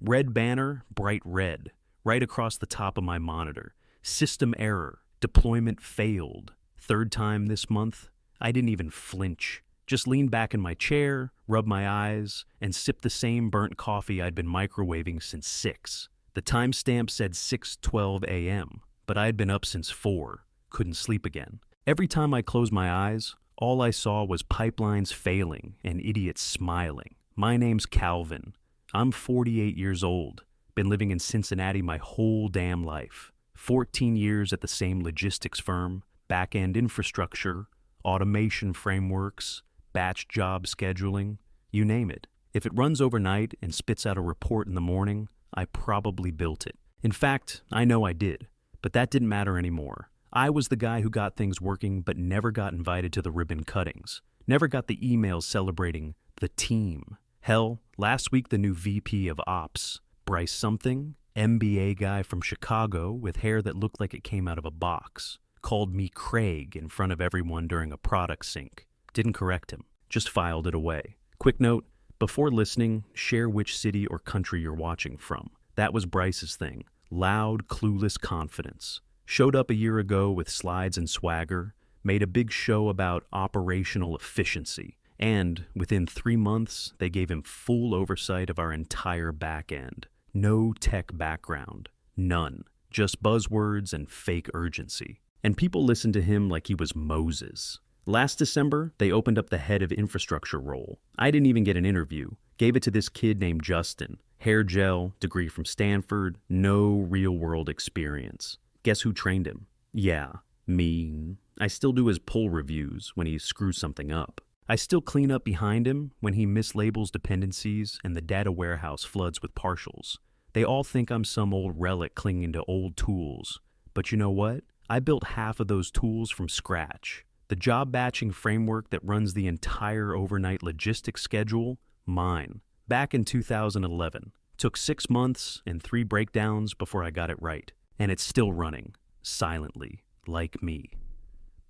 Red banner, bright red, right across the top of my monitor. System error, deployment failed. Third time this month. I didn't even flinch. Just leaned back in my chair, rubbed my eyes, and sipped the same burnt coffee I'd been microwaving since 6. The timestamp said 6:12 a.m., but I had been up since 4. Couldn't sleep again. Every time I closed my eyes, all I saw was pipelines failing and idiots smiling. My name's Calvin. I'm 48 years old. Been living in Cincinnati my whole damn life. 14 years at the same logistics firm, back-end infrastructure, automation frameworks, batch job scheduling, you name it. If it runs overnight and spits out a report in the morning, I probably built it. In fact, I know I did, but that didn't matter anymore. I was the guy who got things working but never got invited to the ribbon cuttings, never got the emails celebrating the team. Hell, last week the new VP of Ops, Bryce something, MBA guy from Chicago with hair that looked like it came out of a box, called me Craig in front of everyone during a product sync. Didn't correct him, just filed it away. Quick note, before listening, share which city or country you're watching from. That was Bryce's thing. Loud, clueless confidence. Showed up a year ago with slides and swagger, made a big show about operational efficiency, and within 3 months, they gave him full oversight of our entire back end. No tech background. None. Just buzzwords and fake urgency. And people listened to him like he was Moses. Last December, they opened up the head of infrastructure role. I didn't even get an interview. Gave it to this kid named Justin. Hair gel, degree from Stanford, no real-world experience. Guess who trained him? Yeah, me. I still do his pull reviews when he screws something up. I still clean up behind him when he mislabels dependencies and the data warehouse floods with partials. They all think I'm some old relic clinging to old tools. But you know what? I built half of those tools from scratch. The job batching framework that runs the entire overnight logistics schedule, mine. Back in 2011. Took 6 months and 3 breakdowns before I got it right. And it's still running, silently, like me.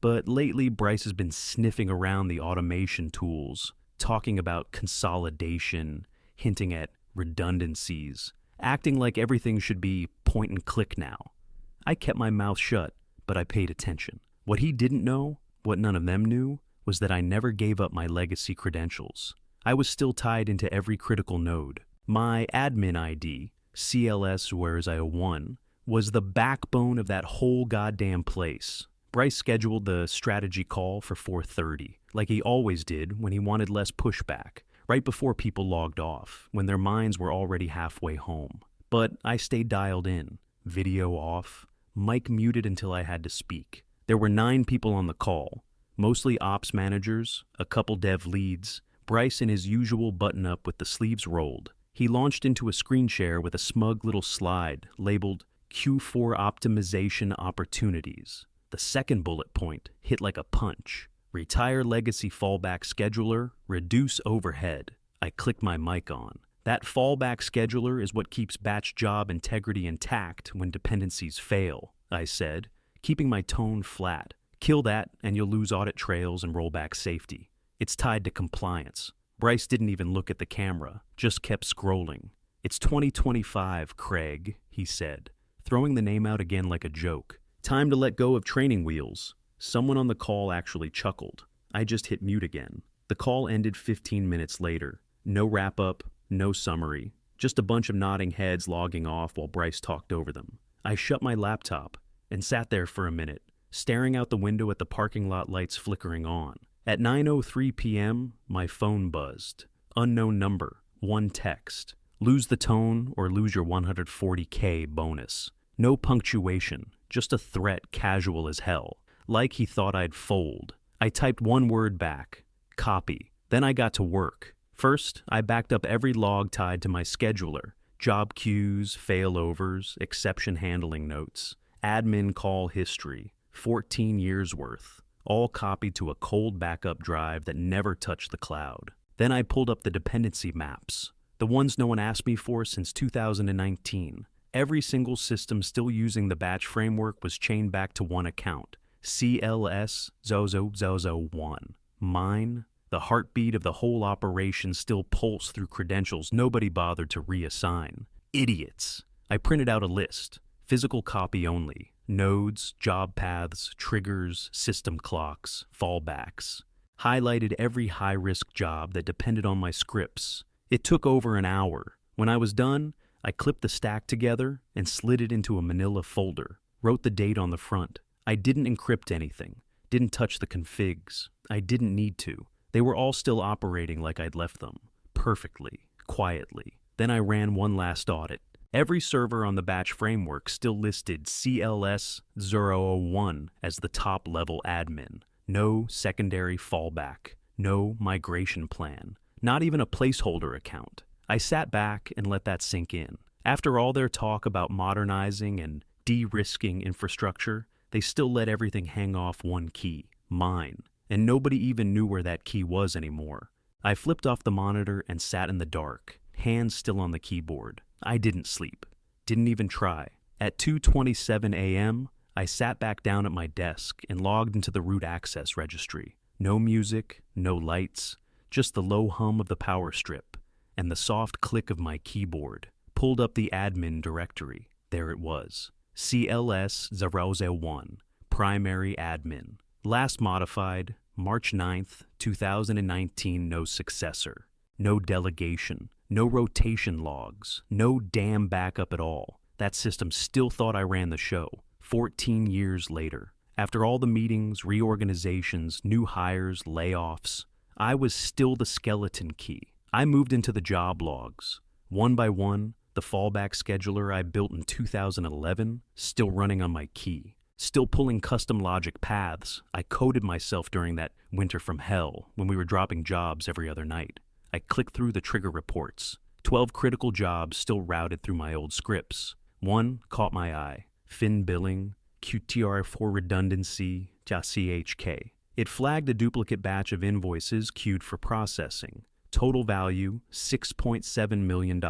But lately, Bryce has been sniffing around the automation tools, talking about consolidation, hinting at redundancies, acting like everything should be point and click now. I kept my mouth shut, but I paid attention. What he didn't know, what none of them knew, was that I never gave up my legacy credentials. I was still tied into every critical node. My admin ID, CLS/01, was the backbone of that whole goddamn place. Bryce scheduled the strategy call for 4:30, like he always did when he wanted less pushback, right before people logged off, when their minds were already halfway home. But I stayed dialed in, video off, mic muted until I had to speak. There were 9 people on the call, mostly ops managers, a couple dev leads, Bryce in his usual button-up with the sleeves rolled. He launched into a screen share with a smug little slide labeled Q4 optimization opportunities. The second bullet point hit like a punch. Retire legacy fallback scheduler, reduce overhead. I clicked my mic on. That fallback scheduler is what keeps batch job integrity intact when dependencies fail, I said, keeping my tone flat. Kill that and you'll lose audit trails and rollback safety. It's tied to compliance. Bryce didn't even look at the camera, just kept scrolling. It's 2025, Craig, he said, throwing the name out again like a joke. Time to let go of training wheels. Someone on the call actually chuckled. I just hit mute again. The call ended 15 minutes later. No wrap-up, no summary. Just a bunch of nodding heads logging off while Bryce talked over them. I shut my laptop and sat there for a minute, staring out the window at the parking lot lights flickering on. At 9:03 p.m., my phone buzzed. Unknown number, 1 text. Lose the tone or lose your $140K bonus. No punctuation, just a threat casual as hell. Like he thought I'd fold. I typed 1 word back, copy. Then I got to work. First, I backed up every log tied to my scheduler. Job queues, failovers, exception handling notes, admin call history, 14 years worth. All copied to a cold backup drive that never touched the cloud. Then I pulled up the dependency maps, the ones no one asked me for since 2019. Every single system still using the batch framework was chained back to one account, CLS/0001. Mine, the heartbeat of the whole operation, still pulsed through credentials nobody bothered to reassign. Idiots. I printed out a list. Physical copy only. Nodes, job paths, triggers, system clocks, fallbacks. Highlighted every high-risk job that depended on my scripts. It took over an hour. When I was done, I clipped the stack together and slid it into a manila folder. Wrote the date on the front. I didn't encrypt anything. Didn't touch the configs. I didn't need to. They were all still operating like I'd left them. Perfectly. Quietly. Then I ran one last audit. Every server on the batch framework still listed CLS001 as the top-level admin. No secondary fallback. No migration plan. Not even a placeholder account. I sat back and let that sink in. After all their talk about modernizing and de-risking infrastructure, they still let everything hang off one key, mine, and nobody even knew where that key was anymore. I flipped off the monitor and sat in the dark, hands still on the keyboard. I didn't sleep. Didn't even try. At 2:27 a.m., I sat back down at my desk and logged into the root access registry. No music, no lights, just the low hum of the power strip and the soft click of my keyboard. Pulled up the admin directory. There it was. CLS001, primary admin. Last modified, March 9th, 2019, no successor. No delegation. No rotation logs. No damn backup at all. That system still thought I ran the show. 14 years later. After all the meetings, reorganizations, new hires, layoffs, I was still the skeleton key. I moved into the job logs. One by one, the fallback scheduler I built in 2011, still running on my key. Still pulling custom logic paths. I coded myself during that winter from hell when we were dropping jobs every other night. I clicked through the trigger reports. 12 critical jobs still routed through my old scripts. One caught my eye. Fin billing, QTR4 redundancy, CHK. It flagged a duplicate batch of invoices queued for processing. Total value, $6.7 million.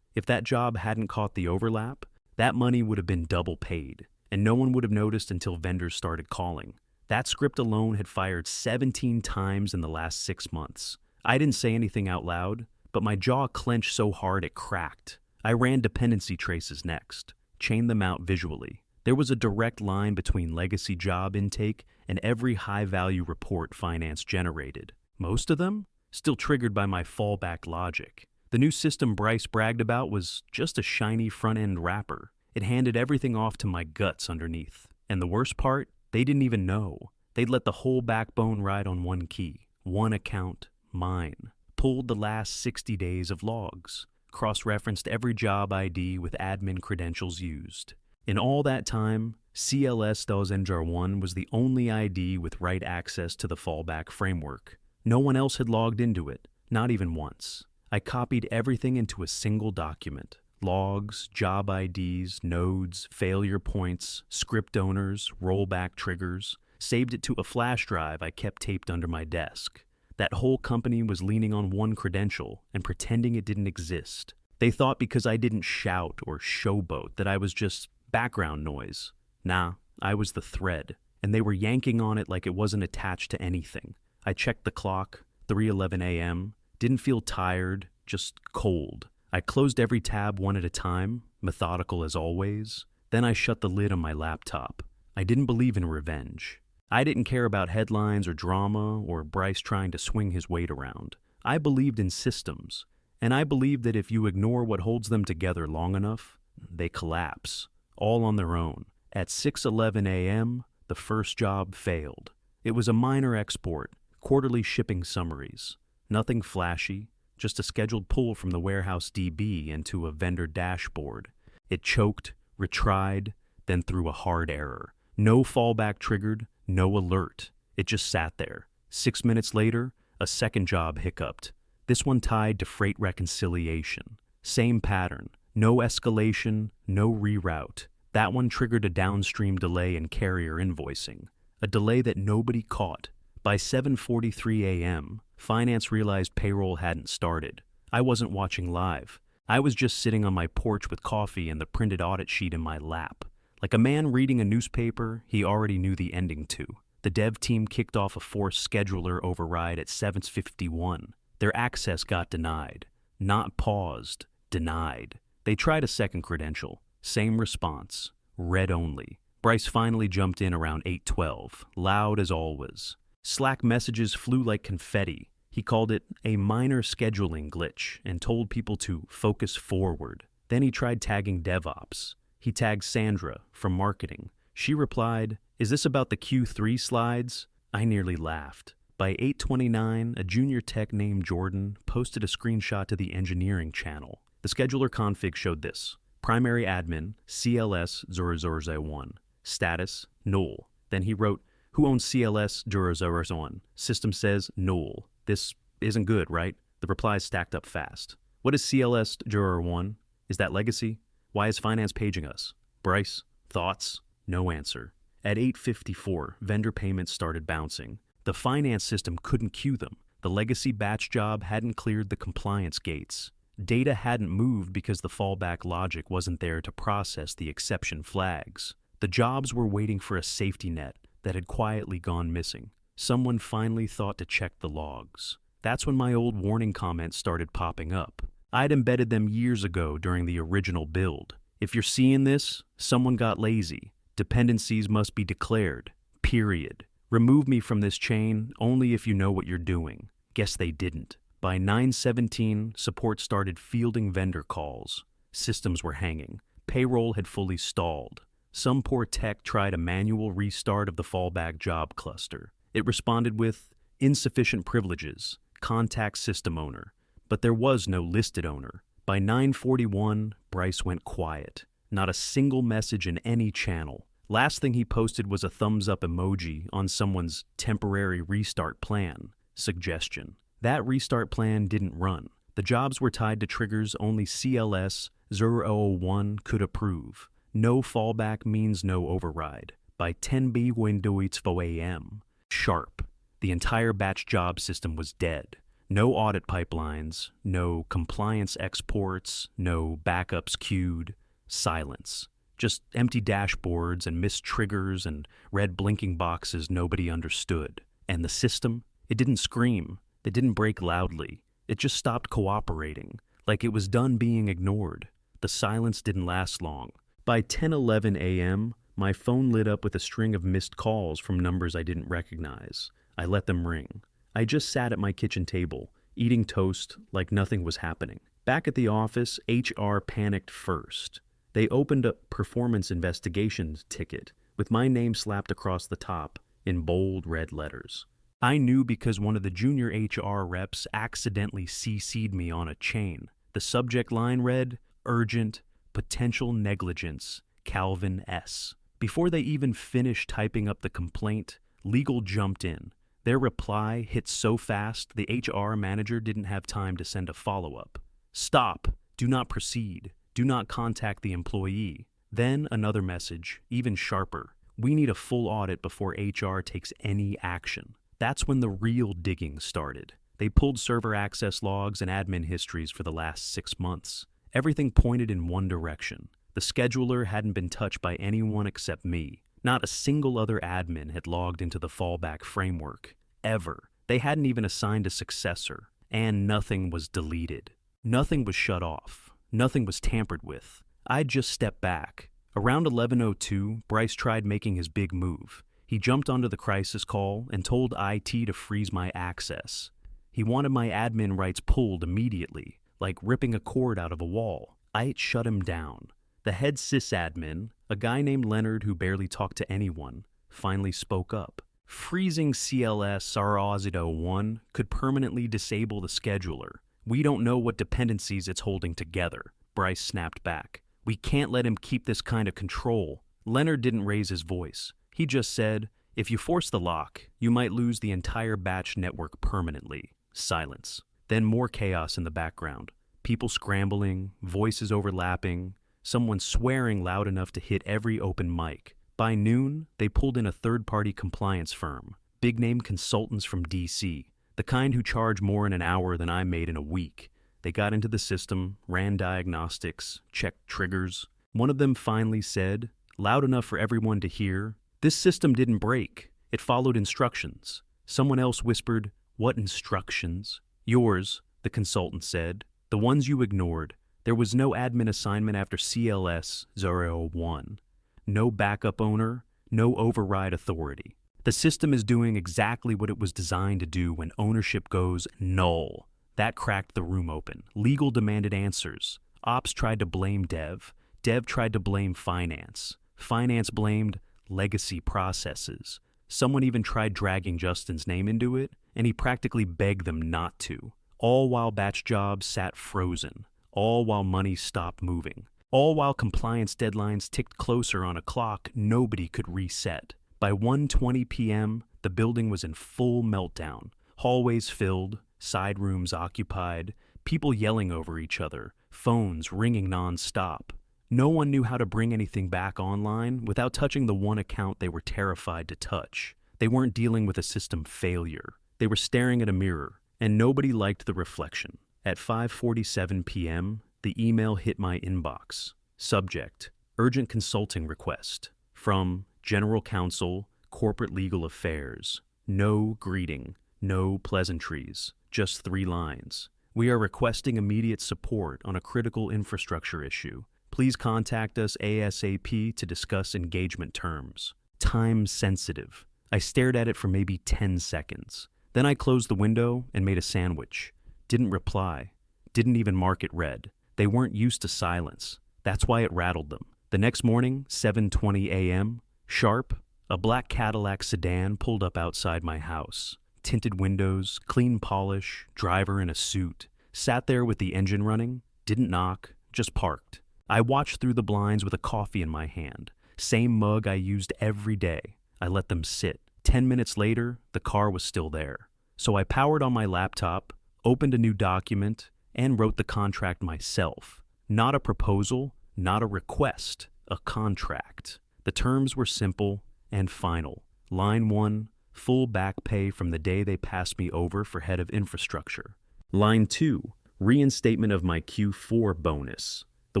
If that job hadn't caught the overlap, that money would have been double paid, and no one would have noticed until vendors started calling. That script alone had fired 17 times in the last 6 months. I didn't say anything out loud, but my jaw clenched so hard it cracked. I ran dependency traces next, chained them out visually. There was a direct line between legacy job intake and every high-value report finance generated. Most of them still triggered by my fallback logic. The new system Bryce bragged about was just a shiny front-end wrapper. It handed everything off to my guts underneath. And the worst part, they didn't even know. They'd let the whole backbone ride on one key, one account, mine. Pulled the last 60 days of logs. Cross-referenced every job ID with admin credentials used. In all that time, CLS201 was the only ID with write access to the fallback framework. No one else had logged into it, not even once. I copied everything into a single document. Logs, job IDs, nodes, failure points, script owners, rollback triggers. Saved it to a flash drive I kept taped under my desk. That whole company was leaning on one credential and pretending it didn't exist. They thought because I didn't shout or showboat that I was just background noise. Nah, I was the thread, and they were yanking on it like it wasn't attached to anything. I checked the clock, 3:11 a.m., didn't feel tired, just cold. I closed every tab one at a time, methodical as always. Then I shut the lid on my laptop. I didn't believe in revenge. I didn't care about headlines or drama or Bryce trying to swing his weight around. I believed in systems, and I believed that if you ignore what holds them together long enough, they collapse, all on their own. At 6:11 a.m., the first job failed. It was a minor export, quarterly shipping summaries. Nothing flashy, just a scheduled pull from the warehouse DB into a vendor dashboard. It choked, retried, then threw a hard error. No fallback triggered, no alert. It just sat there. 6 minutes later, a second job hiccuped. This one tied to freight reconciliation. Same pattern. No escalation, no reroute. That one triggered a downstream delay in carrier invoicing. A delay that nobody caught. By 7:43 a.m., finance realized payroll hadn't started. I wasn't watching live. I was just sitting on my porch with coffee and the printed audit sheet in my lap. Like a man reading a newspaper he already knew the ending to. The dev team kicked off a forced scheduler override at 7:51. Their access got denied. Not paused, denied. They tried a second credential. Same response. Read only. Bryce finally jumped in around 8:12, loud as always. Slack messages flew like confetti. He called it a minor scheduling glitch and told people to focus forward. Then he tried tagging DevOps. He tagged Sandra from marketing. She replied, "Is this about the Q3 slides?" I nearly laughed. By 8:29, a junior tech named Jordan posted a screenshot to the engineering channel. The scheduler config showed this. Primary admin, CLS 001. Status, null. Then he wrote, "Who owns CLS 001? System says null. This isn't good, right?" The replies stacked up fast. What is CLS 001? Is that legacy? Why is finance paging us? Bryce, thoughts? No answer. At 8:54, vendor payments started bouncing. The finance system couldn't queue them. The legacy batch job hadn't cleared the compliance gates. Data hadn't moved because the fallback logic wasn't there to process the exception flags. The jobs were waiting for a safety net that had quietly gone missing. Someone finally thought to check the logs. That's when my old warning comments started popping up. I'd embedded them years ago during the original build. If you're seeing this, someone got lazy. Dependencies must be declared. Period. Remove me from this chain only if you know what you're doing. Guess they didn't. By 9:17, support started fielding vendor calls. Systems were hanging. Payroll had fully stalled. Some poor tech tried a manual restart of the fallback job cluster. It responded with insufficient privileges, contact system owner. But there was no listed owner. By 9:41, Bryce went quiet. Not a single message in any channel. Last thing he posted was a thumbs up emoji on someone's temporary restart plan. Suggestion. That restart plan didn't run. The jobs were tied to triggers only CLS 001 could approve. No fallback means no override. By 10:22 a.m., sharp, the entire batch job system was dead. No audit pipelines, no compliance exports, no backups queued, silence. Just empty dashboards and missed triggers and red blinking boxes nobody understood. And the system? It didn't scream. It didn't break loudly. It just stopped cooperating, like it was done being ignored. The silence didn't last long. By 10:11 a.m., my phone lit up with a string of missed calls from numbers I didn't recognize. I let them ring. I just sat at my kitchen table, eating toast like nothing was happening. Back at the office, HR panicked first. They opened a performance investigations ticket with my name slapped across the top in bold red letters. I knew because one of the junior HR reps accidentally CC'd me on a chain. The subject line read, "Urgent, potential negligence, Calvin S." Before they even finished typing up the complaint, legal jumped in. Their reply hit so fast the HR manager didn't have time to send a follow-up. "Stop. Do not proceed. Do not contact the employee." Then another message, even sharper. "We need a full audit before HR takes any action." That's when the real digging started. They pulled server access logs and admin histories for the last 6 months. Everything pointed in one direction. The scheduler hadn't been touched by anyone except me. Not a single other admin had logged into the fallback framework. Ever. They hadn't even assigned a successor. And nothing was deleted. Nothing was shut off. Nothing was tampered with. I'd just stepped back. Around 11:02, Bryce tried making his big move. He jumped onto the crisis call and told IT to freeze my access. He wanted my admin rights pulled immediately, like ripping a cord out of a wall. I shut him down. The head sysadmin, a guy named Leonard who barely talked to anyone, finally spoke up. Freezing CLS R01 could permanently disable the scheduler. We don't know what dependencies it's holding together, Bryce snapped back. We can't let him keep this kind of control. Leonard didn't raise his voice. He just said, "If you force the lock, you might lose the entire batch network permanently." Silence. Then more chaos in the background. People scrambling, voices overlapping, someone swearing loud enough to hit every open mic. By noon, they pulled in a third-party compliance firm, big-name consultants from DC, the kind who charge more in an hour than I made in a week. They got into the system, ran diagnostics, checked triggers. One of them finally said, loud enough for everyone to hear, "This system didn't break. It followed instructions." Someone else whispered, "What instructions?" "Yours," the consultant said. "The ones you ignored. There was no admin assignment after CLS 001. No backup owner, no override authority. The system is doing exactly what it was designed to do when ownership goes null. That cracked the room open. Legal demanded answers. Ops tried to blame dev. Dev tried to blame finance. Finance blamed legacy processes. Someone even tried dragging Justin's name into it, and he practically begged them not to. All while batch jobs sat frozen. All while money stopped moving. All while compliance deadlines ticked closer on a clock nobody could reset. By 1:20 p.m., the building was in full meltdown. Hallways filled, side rooms occupied, people yelling over each other, phones ringing non-stop. No one knew how to bring anything back online without touching the one account they were terrified to touch. They weren't dealing with a system failure. They were staring at a mirror, and nobody liked the reflection. At 5:47 p.m., the email hit my inbox. Subject: urgent consulting request. From General Counsel, Corporate Legal Affairs. No greeting, no pleasantries, just 3 lines. We are requesting immediate support on a critical infrastructure issue. Please contact us ASAP to discuss engagement terms. Time sensitive. I stared at it for maybe 10 seconds. Then I closed the window and made a sandwich. Didn't reply. Didn't even mark it read. They weren't used to silence. That's why it rattled them. The next morning, 7:20 a.m., sharp, a black Cadillac sedan pulled up outside my house. Tinted windows, clean polish, driver in a suit. Sat there with the engine running, didn't knock, just parked. I watched through the blinds with a coffee in my hand. Same mug I used every day. I let them sit. 10 minutes later, the car was still there. So I powered on my laptop, opened a new document, and wrote the contract myself. Not a proposal, not a request, a contract. The terms were simple and final. Line 1, full back pay from the day they passed me over for head of infrastructure. Line 2, reinstatement of my Q4 bonus, the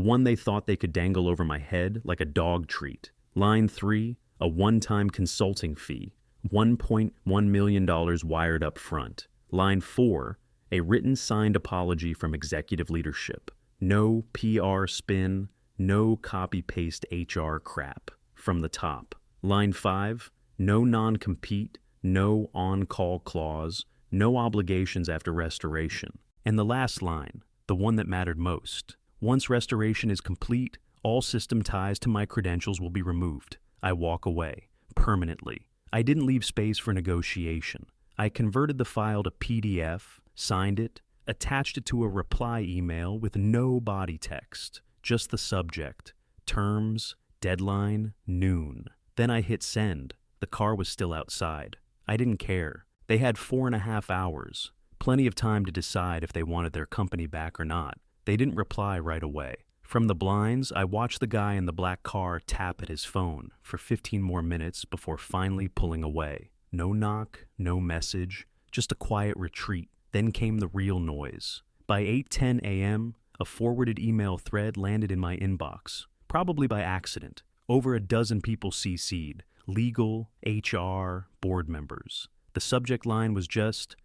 one they thought they could dangle over my head like a dog treat. Line 3, a one-time consulting fee, $1.1 million wired up front. Line 4, a written signed apology from executive leadership. No PR spin, no copy-paste HR crap. From the top. Line 5, no non-compete, no on-call clause, no obligations after restoration. And the last line, the one that mattered most. Once restoration is complete, all system ties to my credentials will be removed. I walk away, permanently. I didn't leave space for negotiation. I converted the file to PDF, signed it, attached it to a reply email with no body text, just the subject, terms, deadline, noon. Then I hit send. The car was still outside. I didn't care. They had 4.5 hours. Plenty of time to decide if they wanted their company back or not. They didn't reply right away. From the blinds, I watched the guy in the black car tap at his phone for 15 more minutes before finally pulling away. No knock, no message, just a quiet retreat. Then came the real noise. By 8:10 a.m., a forwarded email thread landed in my inbox. Probably by accident. Over a dozen people CC'd. Legal, HR, board members. The subject line was just,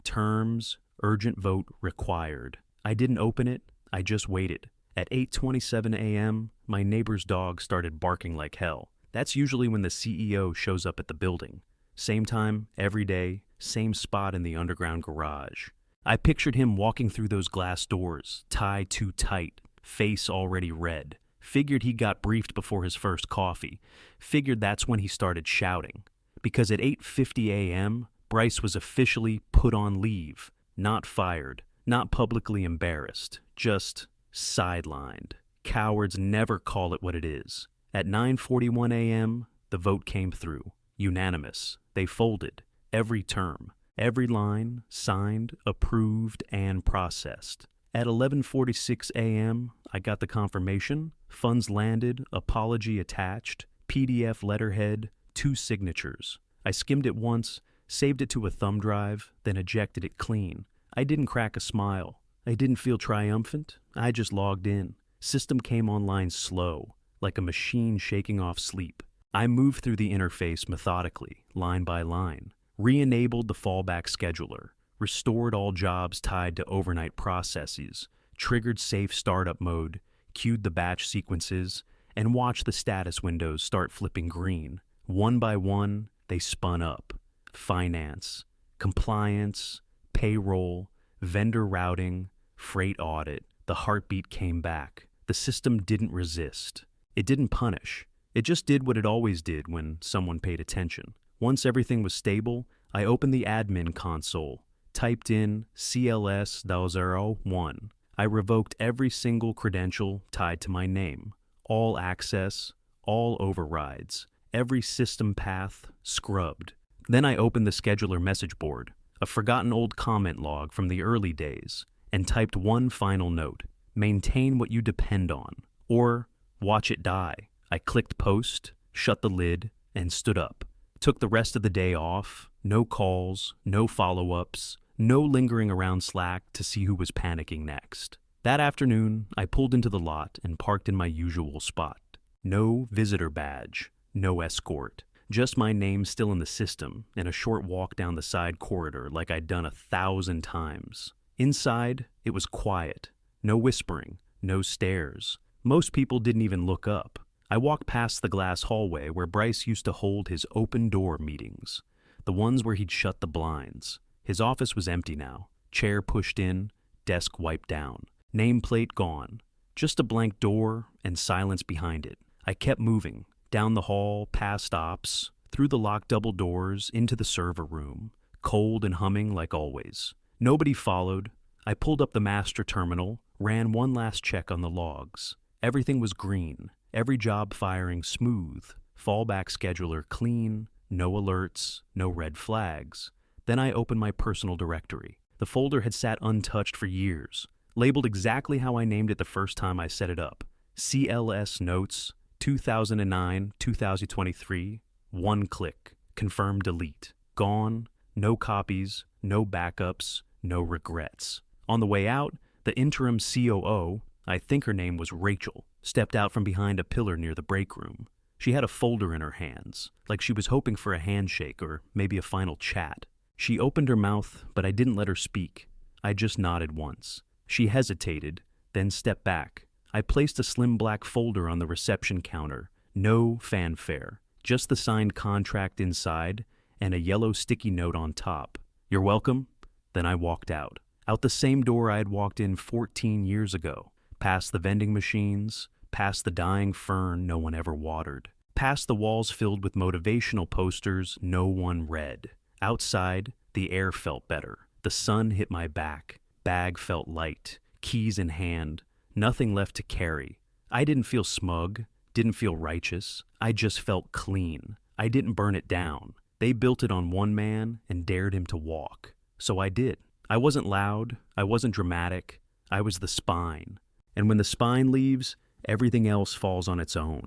terms, urgent vote required. I didn't open it, I just waited. At 8:27 a.m., my neighbor's dog started barking like hell. That's usually when the CEO shows up at the building. Same time, every day, same spot in the underground garage. I pictured him walking through those glass doors, tie too tight, face already red. Figured he got briefed before his first coffee. Figured that's when he started shouting. Because at 8:50 a.m., Bryce was officially put on leave. Not fired. Not publicly embarrassed. Just sidelined. Cowards never call it what it is. At 9:41 a.m., the vote came through. Unanimous. They folded. Every term. Every line. Signed, approved, and processed. At 11:46 a.m., I got the confirmation. Funds landed, apology attached, PDF letterhead, 2 signatures. I skimmed it once, saved it to a thumb drive, then ejected it clean. I didn't crack a smile. I didn't feel triumphant. I just logged in. System came online slow, like a machine shaking off sleep. I moved through the interface methodically, line by line. Re-enabled the fallback scheduler. Restored all jobs tied to overnight processes. triggered safe startup mode, queued the batch sequences, and watched the status windows start flipping green. One by one, they spun up. Finance, compliance, payroll, vendor routing, freight audit. The heartbeat came back. The system didn't resist. It didn't punish. It just did what it always did when someone paid attention. Once everything was stable, I opened the admin console, typed in CLS 001. I revoked every single credential tied to my name. All access, all overrides, every system path scrubbed. Then I opened the scheduler message board, a forgotten old comment log from the early days, and typed one final note: maintain what you depend on, or watch it die. I clicked post, shut the lid, and stood up. Took the rest of the day off, no calls, no follow-ups, no lingering around Slack to see who was panicking next. That afternoon, I pulled into the lot and parked in my usual spot. No visitor badge, no escort, just my name still in the system and a short walk down the side corridor like I'd done 1,000 times. Inside, it was quiet. No whispering, no stares. Most people didn't even look up. I walked past the glass hallway where Bryce used to hold his open-door meetings, the ones where he'd shut the blinds. His office was empty now, chair pushed in, desk wiped down, nameplate gone, just a blank door and silence behind it. I kept moving, down the hall, past ops, through the locked double doors, into the server room, cold and humming like always. Nobody followed. I pulled up the master terminal, ran one last check on the logs. Everything was green, every job firing smooth, fallback scheduler clean, no alerts, no red flags. Then I opened my personal directory. The folder had sat untouched for years, labeled exactly how I named it the first time I set it up. CLS Notes, 2009-2023, one click, confirm delete. Gone, no copies, no backups, no regrets. On the way out, the interim COO, I think her name was Rachel, stepped out from behind a pillar near the break room. She had a folder in her hands, like she was hoping for a handshake or maybe a final chat. She opened her mouth, but I didn't let her speak. I just nodded once. She hesitated, then stepped back. I placed a slim black folder on the reception counter. No fanfare, just the signed contract inside and a yellow sticky note on top. You're welcome. Then I walked out. Out the same door I had walked in 14 years ago. Past the vending machines, past the dying fern no one ever watered, past the walls filled with motivational posters no one read. Outside, the air felt better. The sun hit my back. Bag felt light. Keys in hand. Nothing left to carry. I didn't feel smug, didn't feel righteous. I just felt clean. I didn't burn it down. They built it on one man and dared him to walk. So I did. I wasn't loud. I wasn't dramatic. I was the spine. And when the spine leaves, everything else falls on its own.